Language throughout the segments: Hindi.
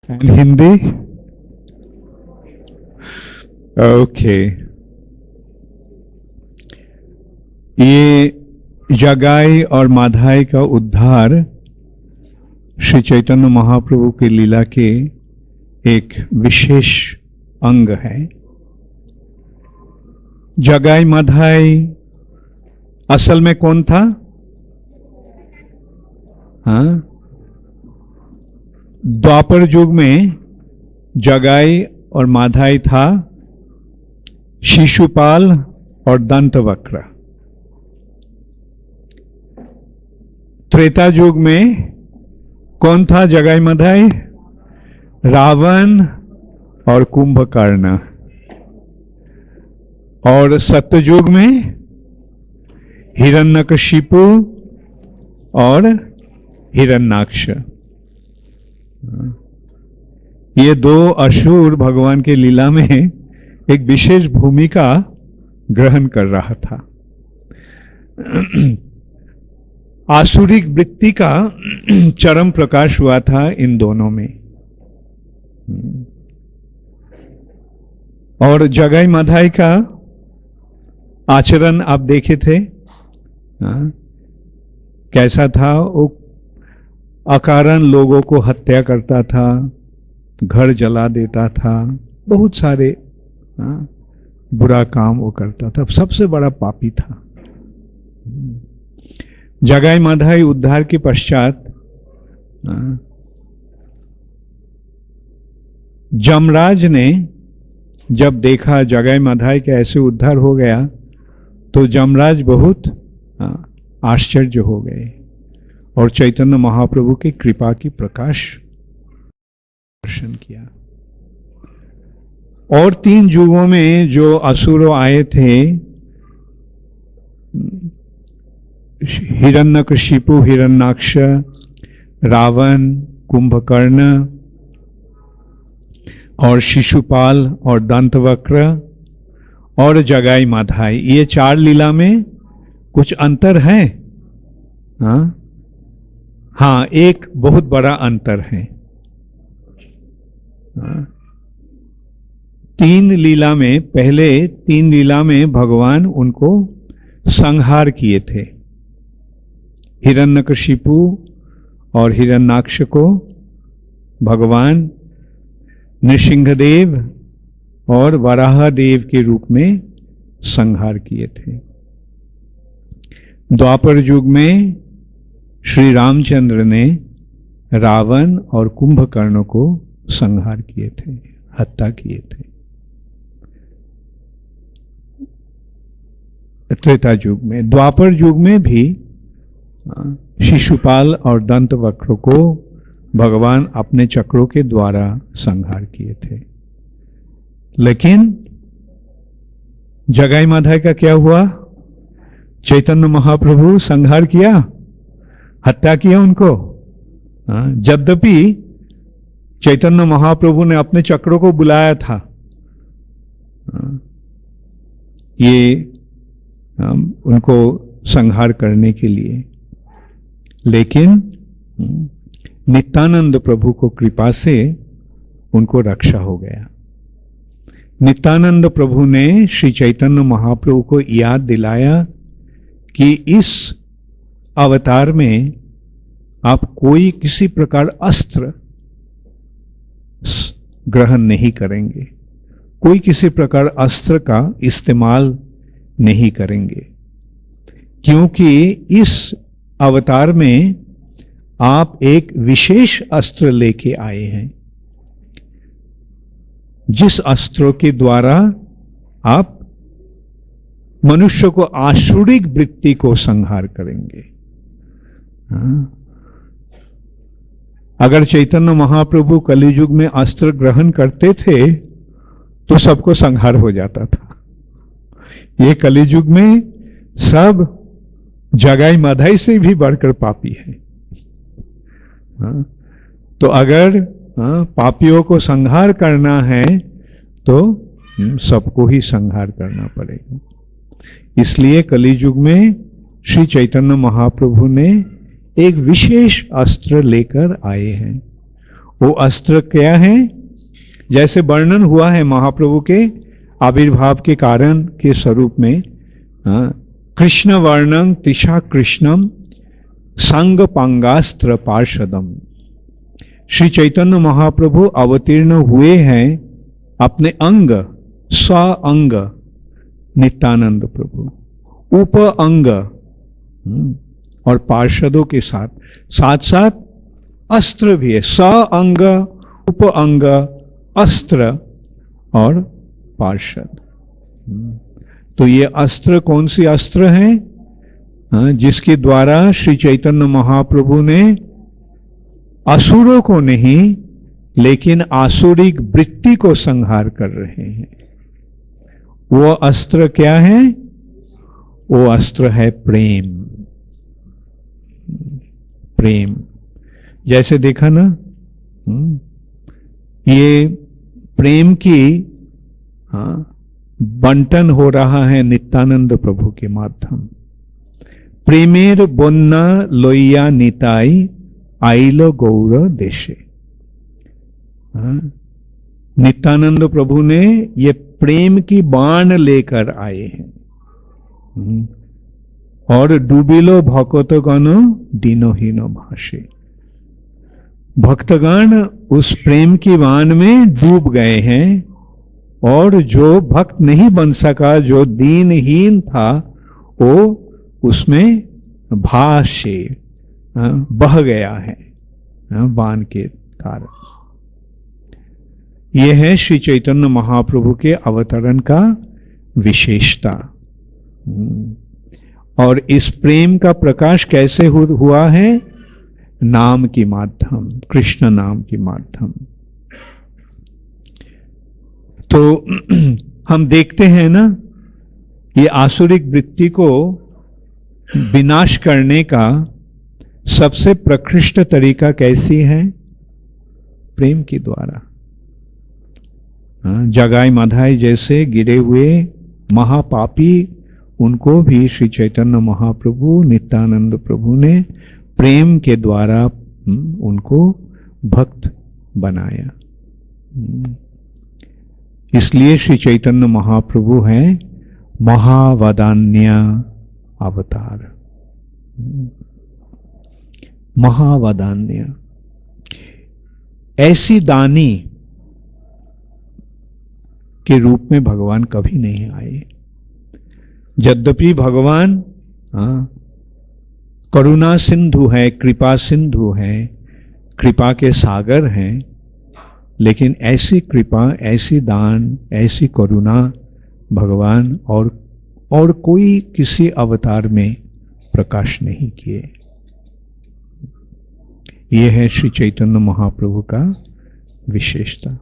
And Hindi? Okay. ये जगाई और माधाई का उद्धार श्री चैतन्य महाप्रभु की लीला के एक विशेष अंग है। जगाई माधाई असल में कौन था? हाँ, द्वापर युग में जगाई और माधाई था शिशुपाल और दंतवक्र। त्रेता युग में कौन था जगाई माधाई? रावण और कुंभकर्ण। और सत्ययुग में हिरण्यकशिपु और हिरण्याक्ष। ये दो असुर भगवान के लीला में एक विशेष भूमिका ग्रहण कर रहा था। आसुरिक वृत्ति का चरम प्रकाश हुआ था इन दोनों में। और जगाई माधाई का आचरण आप देखे थे, कैसा था? वो अकारण लोगों को हत्या करता था, घर जला देता था, बहुत सारे बुरा काम वो करता था, सबसे बड़ा पापी था। जगाई माधाई उद्धार के पश्चात जमराज ने जब देखा जगाई माधाई के ऐसे उद्धार हो गया तो जमराज बहुत आश्चर्य हो गए और चैतन्य महाप्रभु की कृपा की प्रकाश दर्शन किया। और 3 युगों में जो असुर आए थे, हिरण्यकशिपु, हिरण्याक्ष, रावण, कुंभकर्ण और शिशुपाल और दंतवक्र और जगाई माधाई, ये 4 लीला में कुछ अंतर है। हाँ, एक बहुत बड़ा अंतर है। 3 लीला में, पहले 3 लीला में भगवान उनको संहार किए थे। हिरण्यकशिपु और हिरण्याक्ष को भगवान नृसिंहदेव और वराहदेव के रूप में संहार किए थे। द्वापर युग में श्री रामचंद्र ने रावण और कुंभकर्ण को संहार किए थे, हत्या किए थे। त्रेता युग में, द्वापर युग में भी शिशुपाल और दंतवक्र को भगवान अपने चक्रों के द्वारा संहार किए थे। लेकिन जगाई माधाई का क्या हुआ? चैतन्य महाप्रभु संहार किया, हत्या किया उनको। यद्यपि चैतन्य महाप्रभु ने अपने चक्रों को बुलाया था ये उनको संहार करने के लिए, लेकिन नित्यानंद प्रभु को कृपा से उनको रक्षा हो गया। नित्यानंद प्रभु ने श्री चैतन्य महाप्रभु को याद दिलाया कि इस अवतार में आप कोई किसी प्रकार अस्त्र ग्रहण नहीं करेंगे, कोई किसी प्रकार अस्त्र का इस्तेमाल नहीं करेंगे, क्योंकि इस अवतार में आप एक विशेष अस्त्र लेके आए हैं, जिस अस्त्रों के द्वारा आप मनुष्य को आसुरिक वृत्ति को संहार करेंगे। अगर चैतन्य महाप्रभु कलियुग में अस्त्र ग्रहण करते थे तो सबको संहार हो जाता था। ये कलियुग में सब जगाई माधाई से भी बढ़कर पापी है। तो अगर पापियों को संहार करना है तो सबको ही संहार करना पड़ेगा। इसलिए कलियुग में श्री चैतन्य महाप्रभु ने एक विशेष अस्त्र लेकर आए हैं वो अस्त्र क्या है? जैसे वर्णन हुआ है महाप्रभु के आविर्भाव के कारण के स्वरूप में, कृष्ण वर्णं तिशा कृष्णम संग पांगास्त्र पार्षदम। श्री चैतन्य महाप्रभु अवतीर्ण हुए हैं अपने अंग, स्व अंग नित्यानंद प्रभु, उप अंग और पार्षदों के साथ, साथ साथ अस्त्र भी है, स अंग, उप अंग, अस्त्र और पार्षद। तो ये अस्त्र कौन सी अस्त्र है? जिसके द्वारा श्री चैतन्य महाप्रभु ने असुरों को नहीं लेकिन आसुरिक वृत्ति को संहार कर रहे हैं। वो अस्त्र क्या है? वो अस्त्र है प्रेम। प्रेम, जैसे देखा ना, ये प्रेम की बंटन हो रहा है नित्यानंद प्रभु के माध्यम। प्रेमेर बन्ना लोइया निताई आइलो गौर देशे। नित्यानंद प्रभु ने ये प्रेम की बाण लेकर आए हैं और डूबिलो भक्तगण दीनहीन भाषे। भक्तगण उस प्रेम की बाण में डूब गए हैं और जो भक्त नहीं बन सका, जो दीनहीन था, वो उसमें भाषे बह गया है बाण के कारण। यह है श्री चैतन्य महाप्रभु के अवतरण का विशेषता। और इस प्रेम का प्रकाश कैसे हुआ है? नाम की माध्यम, कृष्ण नाम की माध्यम। तो हम देखते हैं ना, ये आसुरिक वृत्ति को विनाश करने का सबसे प्रकृष्ट तरीका कैसी है? प्रेम के द्वारा। जगाई मधाई जैसे गिरे हुए महापापी, उनको भी श्री चैतन्य महाप्रभु नित्यानंद प्रभु ने प्रेम के द्वारा उनको भक्त बनाया। इसलिए श्री चैतन्य महाप्रभु हैं महावदान्य अवतार। महावदान्य, ऐसी दानी के रूप में भगवान कभी नहीं आए। यद्यपि भगवान करुणा सिंधु है, कृपा सिंधु है, कृपा के सागर हैं, लेकिन ऐसी कृपा, ऐसी दान, ऐसी करुणा भगवान और कोई किसी अवतार में प्रकाश नहीं किए। यह है श्री चैतन्य महाप्रभु का विशेषता।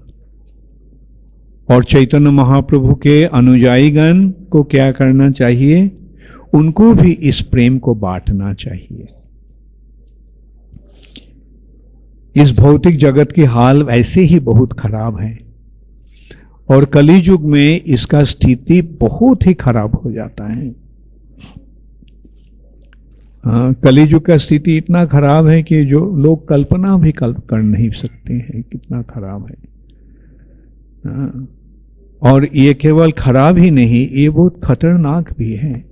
और चैतन्य महाप्रभु के अनुयायीगण को क्या करना चाहिए? उनको भी इस प्रेम को बांटना चाहिए। इस भौतिक जगत की हाल ऐसे ही बहुत खराब है और कलियुग में इसका स्थिति बहुत ही खराब हो जाता है। कलियुग का स्थिति इतना खराब है कि जो लोग कल्पना भी कर नहीं सकते हैं, कितना खराब है। और ये केवल खराब ही नहीं, ये बहुत खतरनाक भी है।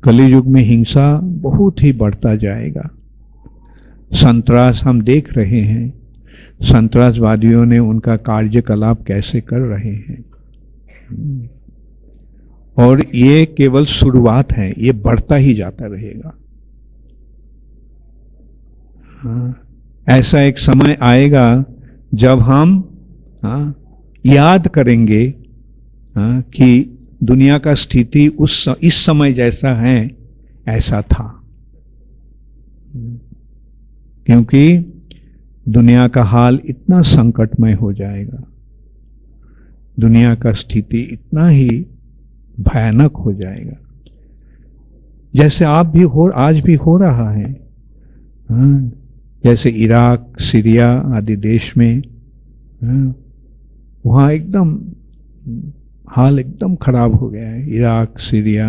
कलियुग में हिंसा बहुत ही बढ़ता जाएगा। संतरास हम देख रहे हैं, संतरासवादियों ने उनका कार्यकलाप कैसे कर रहे हैं। और ये केवल शुरुआत है, ये बढ़ता ही जाता रहेगा। ऐसा एक समय आएगा जब हम याद करेंगे कि दुनिया का स्थिति इस समय जैसा है, ऐसा था। क्योंकि दुनिया का हाल इतना संकटमय हो जाएगा, दुनिया का स्थिति इतना ही भयानक हो जाएगा, जैसे आज भी हो रहा है। जैसे इराक, सीरिया आदि देश में वहाँ एकदम हाल एकदम खराब हो गया है। इराक, सीरिया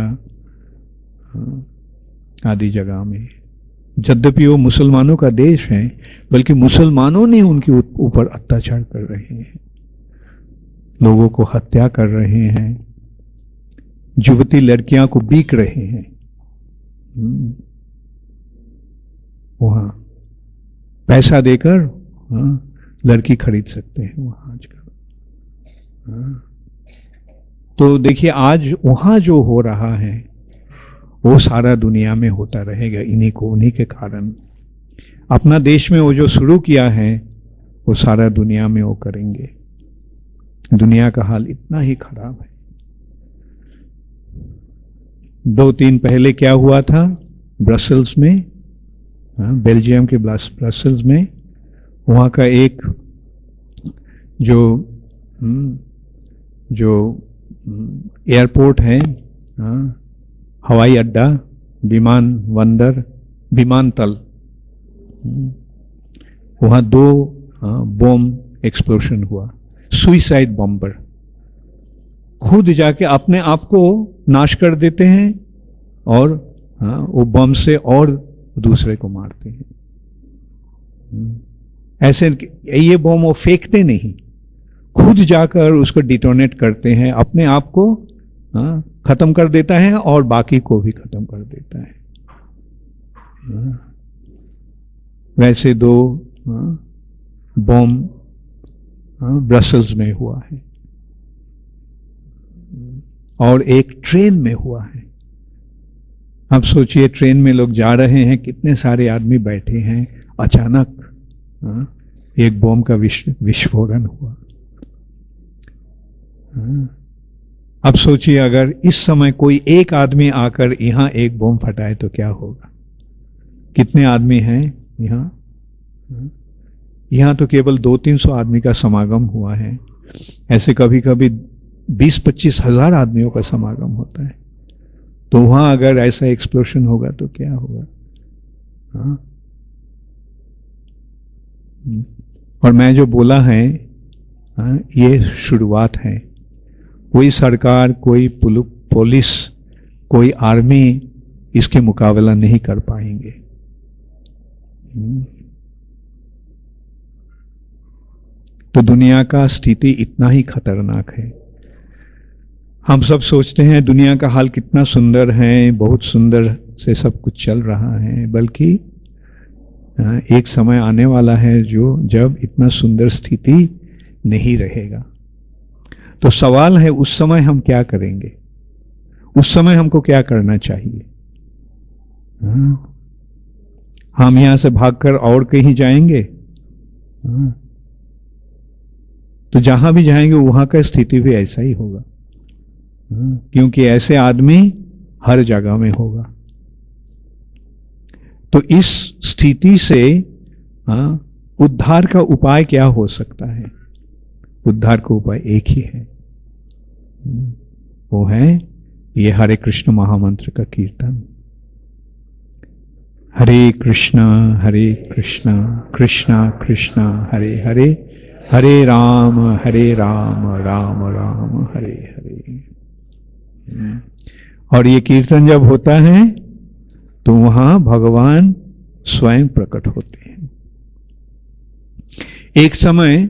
आदि जगह में यद्यपि वो मुसलमानों का देश है, बल्कि मुसलमानों ने उनके ऊपर अत्याचार कर रहे हैं, लोगों को हत्या कर रहे हैं, युवती लड़कियां को बीक रहे हैं। वहां पैसा देकर लड़की खरीद सकते हैं वहां आजकल। तो देखिए आज वहां जो हो रहा है वो सारा दुनिया में होता रहेगा, उन्हीं के कारण। अपना देश में वो जो शुरू किया है वो सारा दुनिया में वो करेंगे। दुनिया का हाल इतना ही खराब है। 2-3 पहले क्या हुआ था ब्रसेल्स में, बेल्जियम के ब्रसेल्स में, वहां का एक जो एयरपोर्ट है, हवाई अड्डा, विमानतल, वहां 2 बॉम्ब एक्सप्लोशन हुआ। सुइसाइड बॉम्बर खुद जाके अपने आप को नाश कर देते हैं और वो बम से और दूसरे को मारते हैं। ऐसे ये बम वो फेंकते नहीं, खुद जाकर उसको डिटोनेट करते हैं, अपने आप को खत्म कर देता है और बाकी को भी खत्म कर देता है। वैसे 2 बम ब्रसेल्स में हुआ है और एक ट्रेन में हुआ है। अब सोचिए ट्रेन में लोग जा रहे हैं, कितने सारे आदमी बैठे हैं, अचानक एक बम का विस्फोटन हुआ। अब सोचिए अगर इस समय कोई एक आदमी आकर यहां एक बम फटाए तो क्या होगा। कितने आदमी हैं यहां तो केवल 200-300 आदमी का समागम हुआ है। ऐसे कभी कभी 20-25 हजार आदमियों का समागम होता है। तो वहां अगर ऐसा एक्सप्लोशन होगा तो क्या होगा। और मैं जो बोला है ये शुरुआत है। कोई सरकार, कोई पुलिस, कोई आर्मी इसके मुकाबला नहीं कर पाएंगे। तो दुनिया का स्थिति इतना ही खतरनाक है। हम सब सोचते हैं दुनिया का हाल कितना सुंदर है, बहुत सुंदर से सब कुछ चल रहा है, बल्कि एक समय आने वाला है जब इतना सुंदर स्थिति नहीं रहेगा। तो सवाल है उस समय हम क्या करेंगे, उस समय हमको क्या करना चाहिए। हम यहां से भागकर और कहीं जाएंगे, तो जहां भी जाएंगे वहां का स्थिति भी ऐसा ही होगा, क्योंकि ऐसे आदमी हर जगह में होगा। तो इस स्थिति से उद्धार का उपाय क्या हो सकता है। उद्धार का उपाय एक ही है, वो है ये हरे कृष्ण महामंत्र का कीर्तन। हरे कृष्णा कृष्णा कृष्णा हरे हरे, हरे राम राम राम हरे हरे। और ये कीर्तन जब होता है तो वहां भगवान स्वयं प्रकट होते हैं। एक समय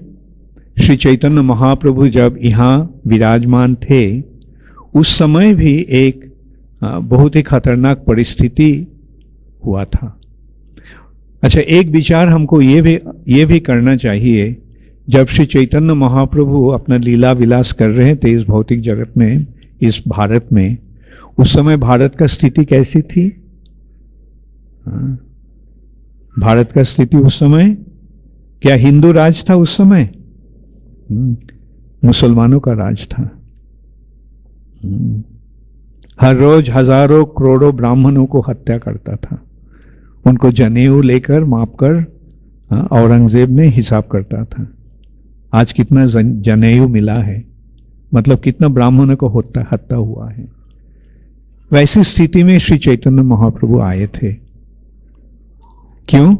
श्री चैतन्य महाप्रभु जब यहां विराजमान थे, उस समय भी एक बहुत ही खतरनाक परिस्थिति हुआ था। अच्छा, एक विचार हमको ये भी करना चाहिए। जब श्री चैतन्य महाप्रभु अपना लीला विलास कर रहे थे इस भौतिक जगत में, इस भारत में, उस समय भारत का स्थिति कैसी थी। भारत का स्थिति उस समय क्या हिंदू राज था उस समय? मुसलमानों का राज था। हर रोज हजारों करोड़ों ब्राह्मणों को हत्या करता था, उनको जनेऊ लेकर मापकर औरंगजेब ने हिसाब करता था। आज कितना जनेऊ मिला है, मतलब कितना ब्राह्मणों को हत्या हुआ है। वैसी स्थिति में श्री चैतन्य महाप्रभु आए थे। क्यों?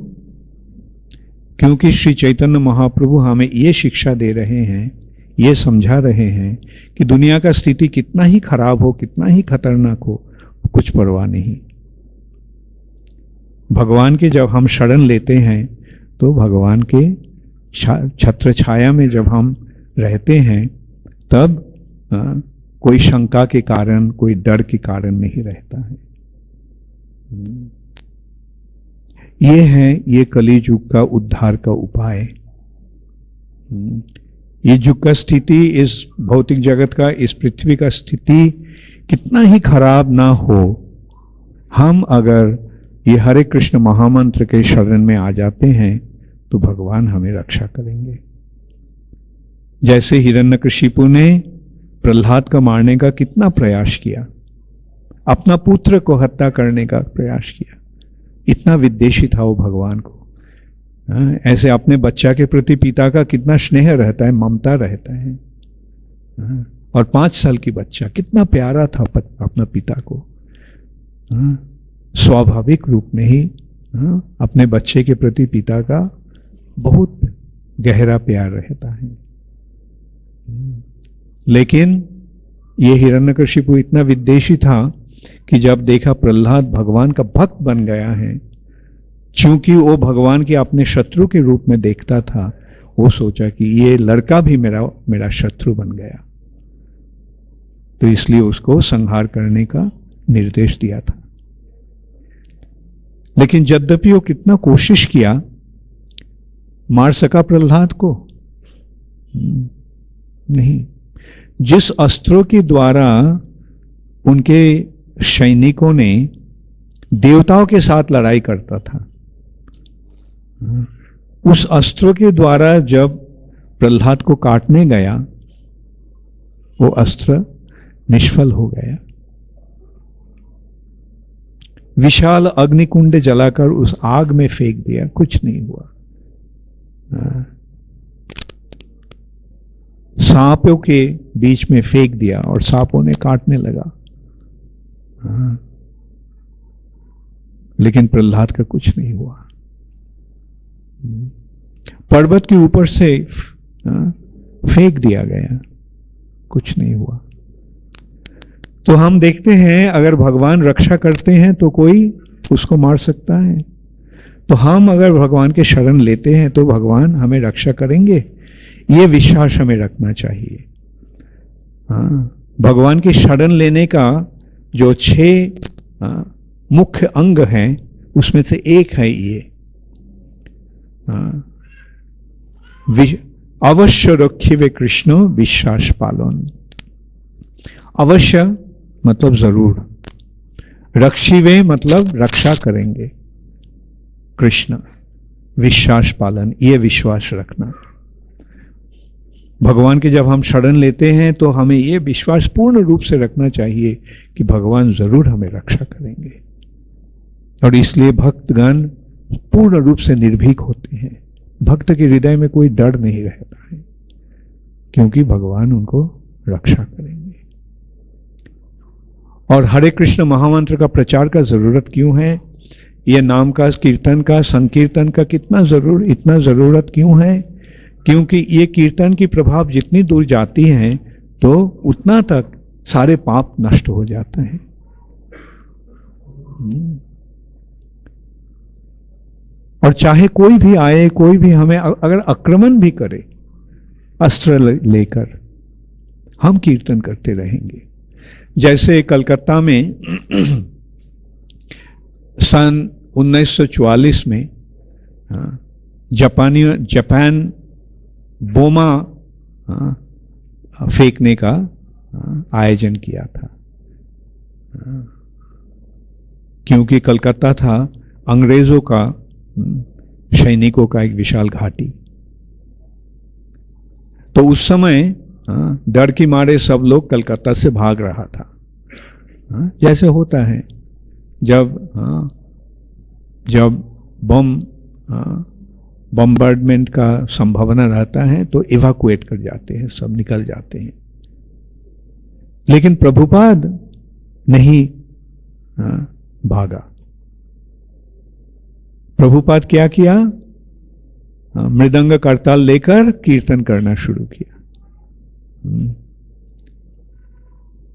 क्योंकि श्री चैतन्य महाप्रभु हमें ये शिक्षा दे रहे हैं, ये समझा रहे हैं कि दुनिया का स्थिति कितना ही खराब हो, कितना ही खतरनाक हो, कुछ परवाह नहीं। भगवान के जब हम शरण लेते हैं तो भगवान के छत्र छाया में जब हम रहते हैं तब कोई शंका के कारण, कोई डर के कारण नहीं रहता है। ये है ये कली युग का उद्धार का उपाय। ये युग का स्थिति, इस भौतिक जगत का, इस पृथ्वी का स्थिति कितना ही खराब ना हो, हम अगर ये हरे कृष्ण महामंत्र के शरण में आ जाते हैं तो भगवान हमें रक्षा करेंगे। जैसे हिरण्यकशिपु ने प्रहलाद को मारने का कितना प्रयास किया, अपना पुत्र को हत्या करने का प्रयास किया, इतना विद्वेषी था वो भगवान को। ऐसे अपने बच्चा के प्रति पिता का कितना स्नेह रहता है, ममता रहता है। और 5 साल की बच्चा कितना प्यारा था अपना पिता को। स्वाभाविक रूप में ही अपने बच्चे के प्रति पिता का बहुत गहरा प्यार रहता है। लेकिन ये हिरण्यकशिपु इतना विद्वेषी था कि जब देखा प्रहलाद भगवान का भक्त बन गया है, चूंकि वो भगवान के अपने शत्रु के रूप में देखता था, वो सोचा कि ये लड़का भी मेरा शत्रु बन गया, तो इसलिए उसको संहार करने का निर्देश दिया था। लेकिन यद्यपि वो कितना कोशिश किया, मार सका प्रहलाद को? नहीं। जिस अस्त्रों के द्वारा उनके सैनिकों ने देवताओं के साथ लड़ाई करता था, उस अस्त्रों के द्वारा जब प्रहलाद को काटने गया, वो अस्त्र निष्फल हो गया। विशाल अग्निकुंड जलाकर उस आग में फेंक दिया, कुछ नहीं हुआ। सांपों के बीच में फेंक दिया और सांपों ने काटने लगा, लेकिन प्रहलाद का कुछ नहीं हुआ। पर्वत के ऊपर से फेंक दिया गया, कुछ नहीं हुआ। तो हम देखते हैं अगर भगवान रक्षा करते हैं तो कोई उसको मार सकता है। तो हम अगर भगवान के शरण लेते हैं तो भगवान हमें रक्षा करेंगे, ये विश्वास हमें रखना चाहिए। भगवान की शरण लेने का जो 6 मुख्य अंग हैं उसमें से एक है ये, अवश्य रखिवे कृष्ण विश्वास पालन। अवश्य मतलब जरूर, रक्षिवे मतलब रक्षा करेंगे, कृष्ण विश्वास पालन, ये विश्वास रखना। भगवान के जब हम शरण लेते हैं तो हमें ये विश्वास पूर्ण रूप से रखना चाहिए कि भगवान जरूर हमें रक्षा करेंगे। और इसलिए भक्तगण पूर्ण रूप से निर्भीक होते हैं। भक्त के हृदय में कोई डर नहीं रहता है, क्योंकि भगवान उनको रक्षा करेंगे। और हरे कृष्ण महामंत्र का प्रचार का जरूरत क्यों है? ये नाम का, कीर्तन का, संकीर्तन का इतना जरूरत क्यों है? क्योंकि ये कीर्तन की प्रभाव जितनी दूर जाती है तो उतना तक सारे पाप नष्ट हो जाते हैं। और चाहे कोई भी आए, कोई भी हमें अगर आक्रमण भी करे अस्त्र लेकर, हम कीर्तन करते रहेंगे। जैसे कलकत्ता में सन 1944 में जापान बोमा फेंकने का आयोजन किया था, क्योंकि कलकत्ता था अंग्रेजों का सैनिकों का एक विशाल घाटी। तो उस समय डर की मारे सब लोग कलकत्ता से भाग रहा था। जैसे होता है जब बम्बार्डमेंट का संभावना रहता है तो इवैक्यूएट कर जाते हैं, सब निकल जाते हैं। लेकिन प्रभुपाद नहीं भागा। प्रभुपाद क्या किया? मृदंग करताल लेकर कीर्तन करना शुरू किया,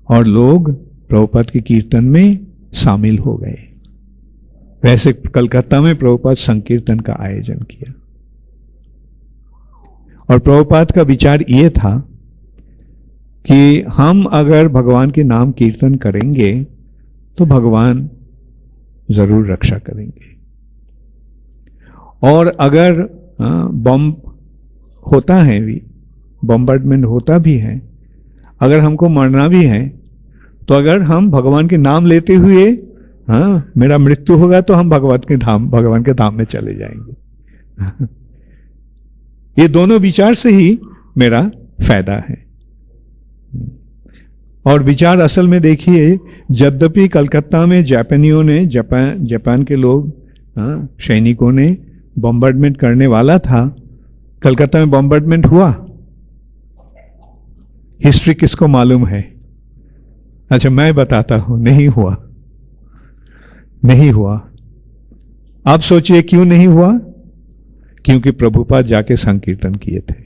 और लोग प्रभुपाद के कीर्तन में शामिल हो गए। वैसे कलकत्ता में प्रभुपाद संकीर्तन का आयोजन किया। और प्रभुपाद का विचार ये था कि हम अगर भगवान के नाम कीर्तन करेंगे तो भगवान जरूर रक्षा करेंगे। और अगर बम होता है भी, बम्बार्डमेंट होता भी है, अगर हमको मरना भी है, तो अगर हम भगवान के नाम लेते हुए मेरा मृत्यु होगा तो हम भगवान के धाम में चले जाएंगे। ये दोनों विचार से ही मेरा फायदा है। और विचार असल में देखिए, यद्यपि कलकत्ता में जापानियों ने, जापान के लोग, सैनिकों ने बम्बार्डमेंट करने वाला था, कलकत्ता में बम्बार्डमेंट हुआ? हिस्ट्री किसको मालूम है? अच्छा, मैं बताता हूं, नहीं हुआ, नहीं हुआ। आप सोचिए क्यों नहीं हुआ? क्योंकि प्रभुपाद जाके संकीर्तन किए थे।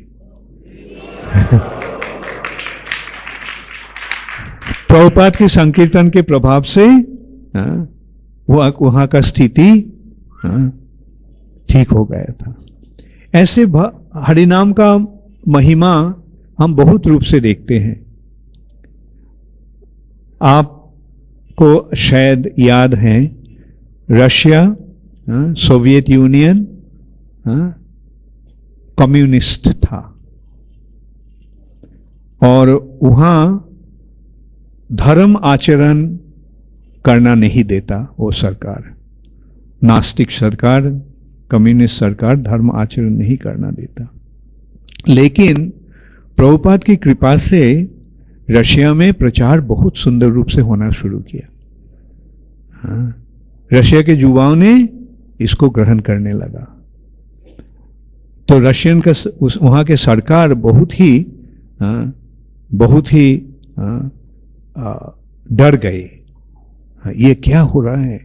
प्रभुपाद के संकीर्तन के प्रभाव से वहां का स्थिति ठीक हो गया था। ऐसे हरिनाम का महिमा हम बहुत रूप से देखते हैं। आपको शायद याद है, रशिया, सोवियत यूनियन कम्युनिस्ट था, और वहां धर्म आचरण करना नहीं देता वो सरकार, नास्तिक सरकार, कम्युनिस्ट सरकार धर्म आचरण नहीं करना देता। लेकिन प्रभुपाद की कृपा से रशिया में प्रचार बहुत सुंदर रूप से होना शुरू किया। रशिया के युवाओं ने इसको ग्रहण करने लगा, तो रशियन का वहां के सरकार बहुत ही डर गए। ये क्या हो रहा है?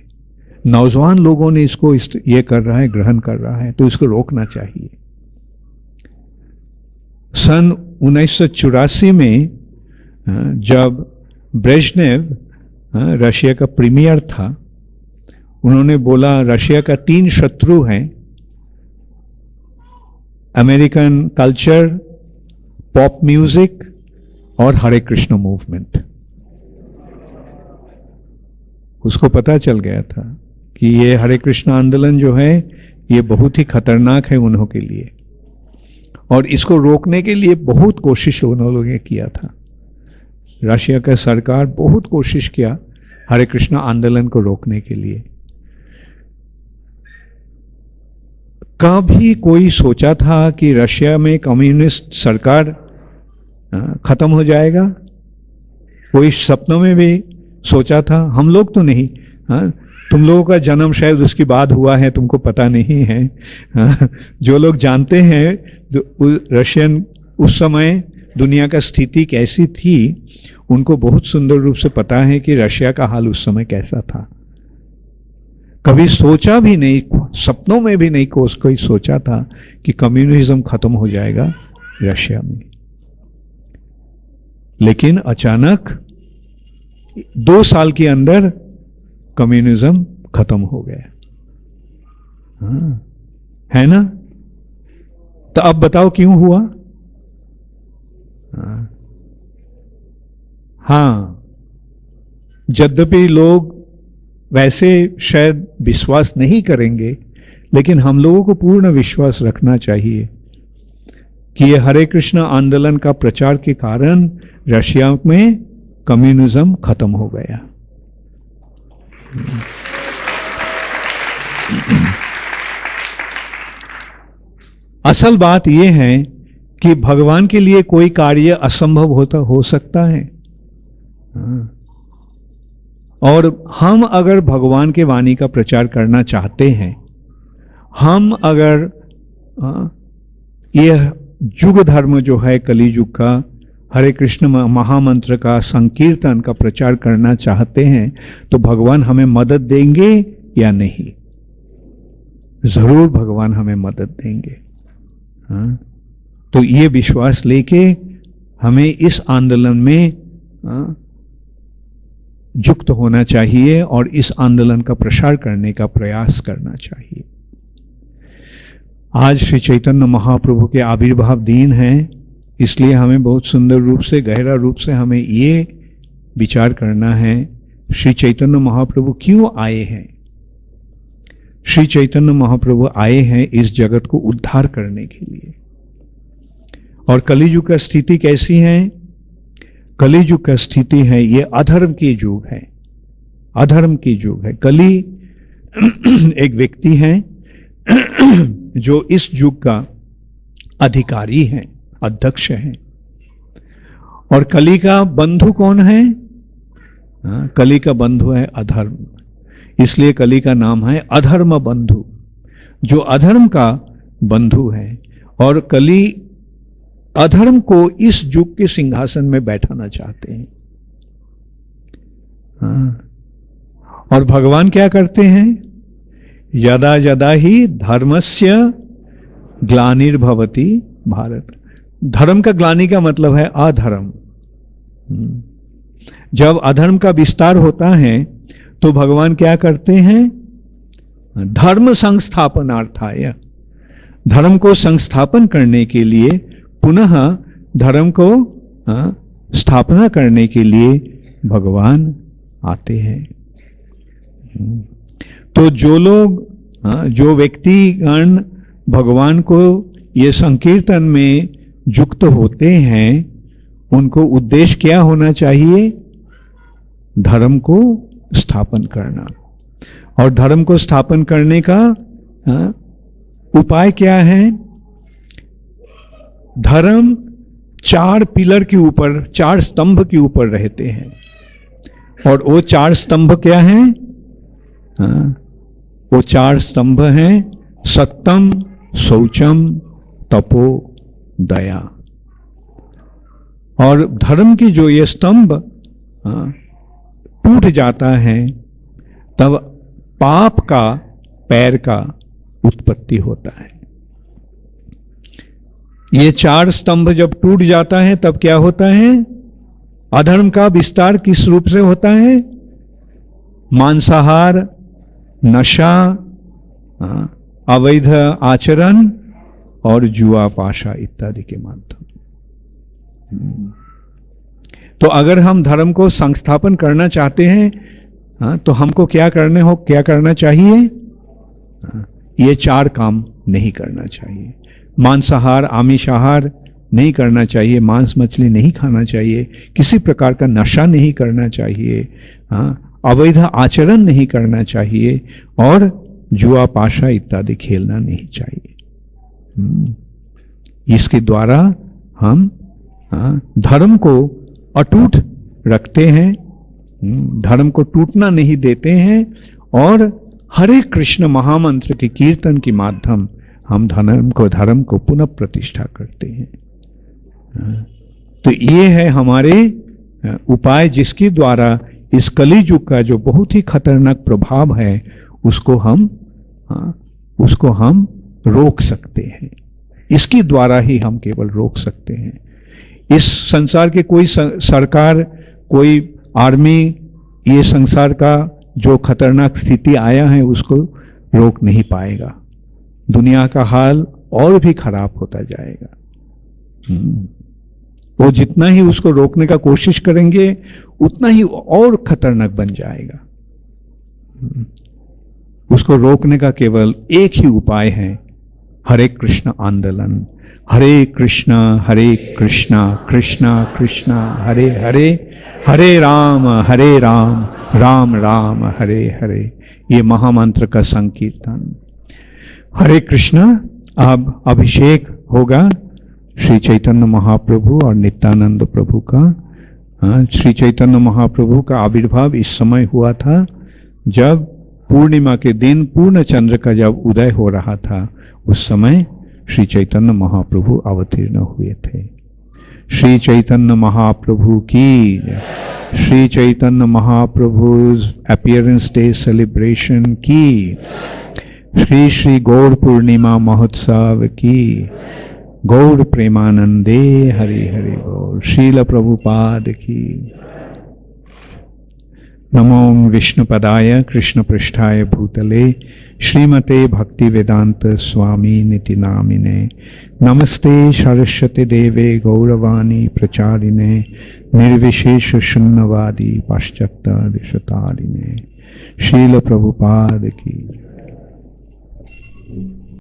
नौजवान लोगों ने इसको ये कर रहा है, ग्रहण कर रहा है, तो इसको रोकना चाहिए। सन 1984 में जब ब्रेजनेव रशिया का प्रीमियर था, उन्होंने बोला रशिया का 3 शत्रु हैं, अमेरिकन कल्चर, पॉप म्यूजिक और हरे कृष्ण मूवमेंट। उसको पता चल गया था कि ये हरे कृष्ण आंदोलन जो है ये बहुत ही खतरनाक है उन्हों के लिए, और इसको रोकने के लिए बहुत कोशिश उन्होंने ने किया था। रशिया का सरकार बहुत कोशिश किया हरे कृष्ण आंदोलन को रोकने के लिए। कभी कोई सोचा था कि रशिया में कम्युनिस्ट सरकार खत्म हो जाएगा? कोई सपनों में भी सोचा था? हम लोग तो नहीं। तुम लोगों का जन्म शायद उसके बाद हुआ है, तुमको पता नहीं है। जो लोग जानते हैं रशियन उस समय दुनिया का स्थिति कैसी थी, उनको बहुत सुंदर रूप से पता है कि रशिया का हाल उस समय कैसा था। कभी सोचा भी नहीं, सपनों में भी नहीं कोई सोचा था कि कम्युनिज्म खत्म हो जाएगा रशिया में। लेकिन अचानक 2 साल के अंदर कम्युनिज्म खत्म हो गया। है ना? तो अब बताओ क्यों हुआ? यद्यपि लोग वैसे शायद विश्वास नहीं करेंगे, लेकिन हम लोगों को पूर्ण विश्वास रखना चाहिए कि ये हरे कृष्ण आंदोलन का प्रचार के कारण रशिया में कम्युनिज्म खत्म हो गया। असल बात यह है कि भगवान के लिए कोई कार्य असंभव हो सकता है। और हम अगर भगवान के वाणी का प्रचार करना चाहते हैं, हम अगर यह युग धर्म जो है कलियुग का हरे कृष्ण महामंत्र का संकीर्तन का प्रचार करना चाहते हैं, तो भगवान हमें मदद देंगे या नहीं? जरूर भगवान हमें मदद देंगे। तो ये विश्वास लेके हमें इस आंदोलन में युक्त होना चाहिए और इस आंदोलन का प्रसार करने का प्रयास करना चाहिए। आज श्री चैतन्य महाप्रभु के आविर्भाव दिन है, इसलिए हमें बहुत सुंदर रूप से, गहरा रूप से हमें ये विचार करना है, श्री चैतन्य महाप्रभु क्यों आए हैं। श्री चैतन्य महाप्रभु आए हैं इस जगत को उद्धार करने के लिए। और कलियुग का स्थिति कैसी है? कलियुग का स्थिति है, ये अधर्म की युग है, अधर्म की युग है। कली एक व्यक्ति है जो इस युग का अधिकारी है, अध्यक्ष है। और कली का बंधु कौन है? कली का बंधु है अधर्म, इसलिए कली का नाम है अधर्म बंधु, जो अधर्म का बंधु है। और कली अधर्म को इस युग के सिंहासन में बैठाना चाहते हैं। और भगवान क्या करते हैं? यदा यदा ही धर्मस्य ग्लानिर्भवति भारत। धर्म का ग्लानि का मतलब है अधर्म। जब अधर्म का विस्तार होता है तो भगवान क्या करते हैं? धर्म संस्थापनार्थाय, धर्म को संस्थापन करने के लिए, पुनः धर्म को स्थापना करने के लिए भगवान आते हैं। तो जो लोग, जो व्यक्तिगण भगवान को ये संकीर्तन में युक्त होते हैं, उनको उद्देश्य क्या होना चाहिए? धर्म को स्थापन करना। और धर्म को स्थापन करने का उपाय क्या है? धर्म 4 पिलर के ऊपर, 4 स्तंभ के ऊपर रहते हैं। और वो 4 स्तंभ क्या हैं? वो 4 स्तंभ हैं सत्यम, शौचम, तपो, दया। और धर्म की जो ये स्तंभ टूट जाता है, तब पाप का पैर का उत्पत्ति होता है। ये 4 स्तंभ जब टूट जाता है तब क्या होता है? अधर्म का विस्तार किस रूप से होता है? मांसाहार, नशा, अवैध आचरण और जुआ पाशा इत्यादि के माध्यम। तो अगर हम धर्म को संस्थापन करना चाहते हैं तो हमको क्या करना चाहिए? ये 4 काम नहीं करना चाहिए। मांसाहार, आमिषाहार नहीं करना चाहिए, मांस मछली नहीं खाना चाहिए, किसी प्रकार का नशा नहीं करना चाहिए, अवैध आचरण नहीं करना चाहिए और जुआ पाशा इत्यादि खेलना नहीं चाहिए। इसके द्वारा हम धर्म को अटूट रखते हैं, धर्म को टूटना नहीं देते हैं और हरे कृष्ण महामंत्र के कीर्तन के माध्यम हम धर्म को पुनः प्रतिष्ठा करते हैं। तो ये है हमारे उपाय, जिसके द्वारा इस कलियुग का जो बहुत ही खतरनाक प्रभाव है उसको हम रोक सकते हैं। इसके द्वारा ही हम केवल रोक सकते हैं। इस संसार के कोई सरकार, कोई आर्मी ये संसार का जो खतरनाक स्थिति आया है उसको रोक नहीं पाएगा। दुनिया का हाल और भी खराब होता जाएगा। वो जितना ही उसको रोकने का कोशिश करेंगे उतना ही और खतरनाक बन जाएगा। उसको रोकने का केवल एक ही उपाय है, हरे कृष्ण आंदोलन। हरे कृष्णा कृष्णा कृष्णा हरे हरे, हरे राम राम राम हरे हरे। ये महामंत्र का संकीर्तन। हरे कृष्णा। अब अभिषेक होगा श्री चैतन्य महाप्रभु और नित्यानंद प्रभु का। श्री चैतन्य महाप्रभु का आविर्भाव इस समय हुआ था जब पूर्णिमा के दिन पूर्ण चंद्र का जब उदय हो रहा था, उस समय श्री चैतन्य महाप्रभु अवतीर्ण हुए थे। श्री चैतन्य महाप्रभु की, Shri Chaitanya महाप्रभु's appearance day celebration की, श्री श्री गौर पूर्णिमा महोत्सव की, गौर प्रेमानंदे हरि हरि बोल। श्रील प्रभुपाद की। नमो विष्णुपदाय कृष्णपृष्ठाय भूतले श्रीमते भक्ति वेदांत स्वामी निति नामिने नमस्ते सरस्वती देवे गौरवाणी प्रचारिणे निर्विशेष शून्यवादी पाश्चात्य देशतारिणे। श्रील प्रभुपाद की